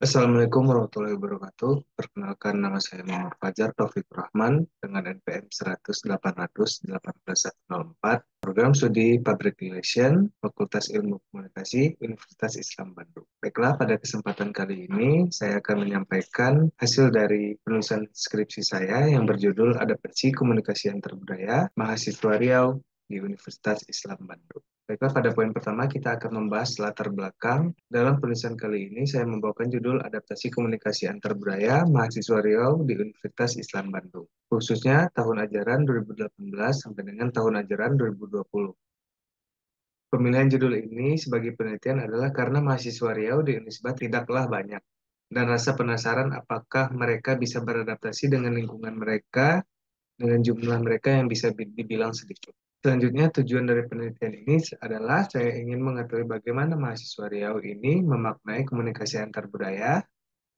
Assalamualaikum warahmatullahi wabarakatuh. Perkenalkan, nama saya Muhammad Fajar Taufik Rahman dengan NPM 100.800.18104, Program Studi Public Relation, Fakultas Ilmu Komunikasi, Universitas Islam Bandung. Baiklah, pada kesempatan kali ini saya akan menyampaikan hasil dari penulisan skripsi saya yang berjudul Adaptasi Komunikasi Antarbudaya Mahasiswa Riau di Universitas Islam Bandung. Baiklah, pada poin pertama kita akan membahas latar belakang. Dalam penulisan kali ini saya membawakan judul Adaptasi Komunikasi Antarbudaya Mahasiswa Riau di Universitas Islam Bandung, khususnya tahun ajaran 2018 sampai dengan tahun ajaran 2020. Pemilihan judul ini sebagai penelitian adalah karena mahasiswa Riau di Unisba tidaklah banyak, dan rasa penasaran apakah mereka bisa beradaptasi dengan lingkungan mereka dengan jumlah mereka yang bisa dibilang sedikit. Selanjutnya, tujuan dari penelitian ini adalah saya ingin mengetahui bagaimana mahasiswa Riau ini memaknai komunikasi antar budaya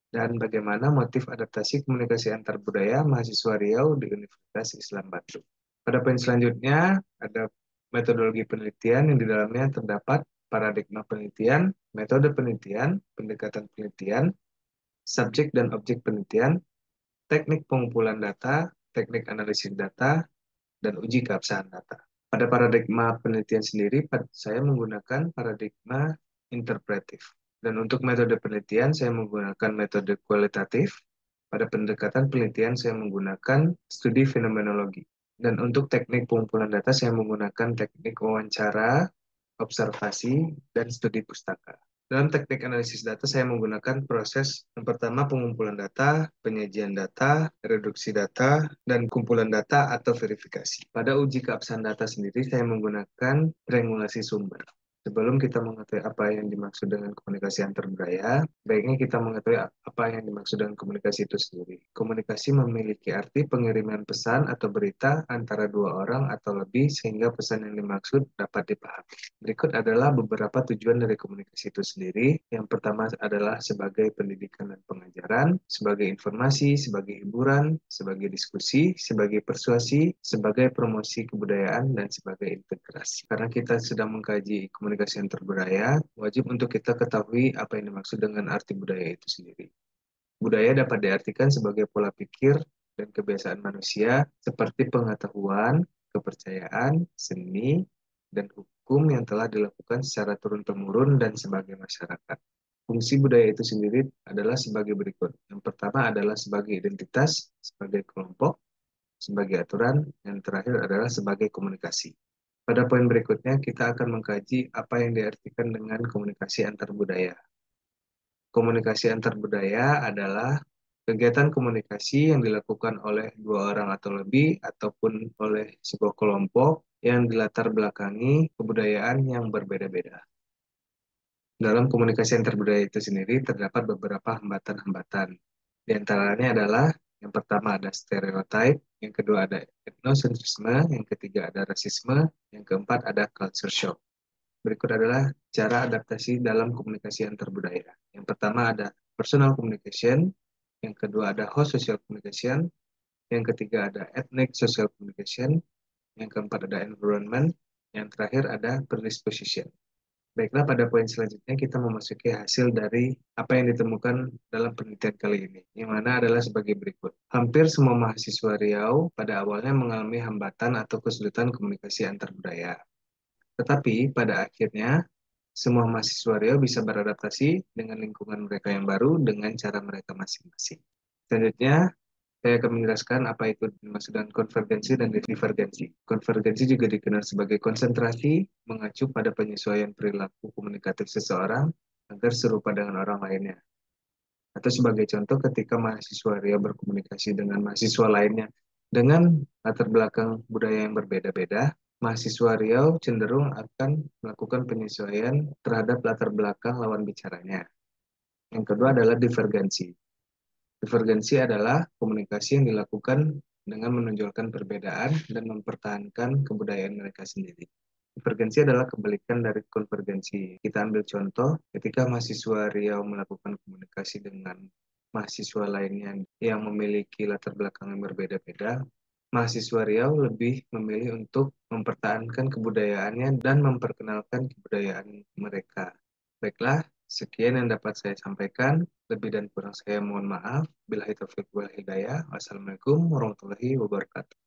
dan bagaimana motif adaptasi komunikasi antar budaya mahasiswa Riau di Universitas Islam Bandung. Pada poin selanjutnya, ada metodologi penelitian yang di dalamnya terdapat paradigma penelitian, metode penelitian, pendekatan penelitian, subjek dan objek penelitian, teknik pengumpulan data, teknik analisis data, dan uji keabsahan data. Pada paradigma penelitian sendiri, saya menggunakan paradigma interpretif. Dan untuk metode penelitian, saya menggunakan metode kualitatif. Pada pendekatan penelitian, saya menggunakan studi fenomenologi. Dan untuk teknik pengumpulan data, saya menggunakan teknik wawancara, observasi, dan studi pustaka. Dalam teknik analisis data, saya menggunakan proses yang pertama pengumpulan data, penyajian data, reduksi data, dan kumpulan data atau verifikasi. Pada uji keabsahan data sendiri, saya menggunakan triangulasi sumber. Sebelum kita mengetahui apa yang dimaksud dengan komunikasi antar budaya, baiknya kita mengetahui apa yang dimaksud dengan komunikasi itu sendiri. Komunikasi memiliki arti pengiriman pesan atau berita antara dua orang atau lebih sehingga pesan yang dimaksud dapat dipahami. Berikut adalah beberapa tujuan dari komunikasi itu sendiri. Yang pertama adalah sebagai pendidikan dan pengajaran, sebagai informasi, sebagai hiburan, sebagai diskusi, sebagai persuasi, sebagai promosi kebudayaan, dan sebagai integrasi. Karena kita sedang mengkaji komunikasi antar budaya, wajib untuk kita ketahui apa yang dimaksud dengan arti budaya itu sendiri. Budaya dapat diartikan sebagai pola pikir dan kebiasaan manusia seperti pengetahuan, kepercayaan, seni, dan hukum yang telah dilakukan secara turun-temurun dan sebagai masyarakat. Fungsi budaya itu sendiri adalah sebagai berikut. Yang pertama adalah sebagai identitas, sebagai kelompok, sebagai aturan, yang terakhir adalah sebagai komunikasi. Pada poin berikutnya, kita akan mengkaji apa yang diartikan dengan komunikasi antar budaya. Komunikasi antar budaya adalah kegiatan komunikasi yang dilakukan oleh dua orang atau lebih, ataupun oleh sebuah kelompok yang dilatar belakangi kebudayaan yang berbeda-beda. Dalam komunikasi antar budaya itu sendiri terdapat beberapa hambatan-hambatan. Di antaranya adalah yang pertama ada stereotype, yang kedua ada etnosentrisme, yang ketiga ada rasisme, yang keempat ada culture shock. Berikut adalah cara adaptasi dalam komunikasi antar budaya. Yang pertama ada personal communication, yang kedua ada host social communication, yang ketiga ada ethnic social communication, yang keempat ada environment, yang terakhir ada predisposition. Baiklah, pada poin selanjutnya kita memasuki hasil dari apa yang ditemukan dalam penelitian kali ini, yang mana adalah sebagai berikut. Hampir semua mahasiswa Riau pada awalnya mengalami hambatan atau kesulitan komunikasi antar budaya. Tetapi pada akhirnya, semua mahasiswa Riau bisa beradaptasi dengan lingkungan mereka yang baru dengan cara mereka masing-masing. Selanjutnya, saya akan menjelaskan apa itu dimaksud dengan konvergensi dan divergensi. Konvergensi juga dikenal sebagai konsentrasi mengacu pada penyesuaian perilaku komunikatif seseorang agar serupa dengan orang lainnya. Atau sebagai contoh, ketika mahasiswa Riau berkomunikasi dengan mahasiswa lainnya dengan latar belakang budaya yang berbeda-beda, mahasiswa Riau cenderung akan melakukan penyesuaian terhadap latar belakang lawan bicaranya. Yang kedua adalah divergensi. Divergensi adalah komunikasi yang dilakukan dengan menonjolkan perbedaan dan mempertahankan kebudayaan mereka sendiri. Divergensi adalah kebalikan dari konvergensi. Kita ambil contoh ketika mahasiswa Riau melakukan komunikasi dengan mahasiswa lainnya yang memiliki latar belakang yang berbeda-beda, mahasiswa Riau lebih memilih untuk mempertahankan kebudayaannya dan memperkenalkan kebudayaan mereka. Baiklah, Sekian yang dapat saya sampaikan. Lebih dan kurang saya mohon maaf. Billahi taufiq wal hidayah. Wassalamualaikum warahmatullahi wabarakatuh.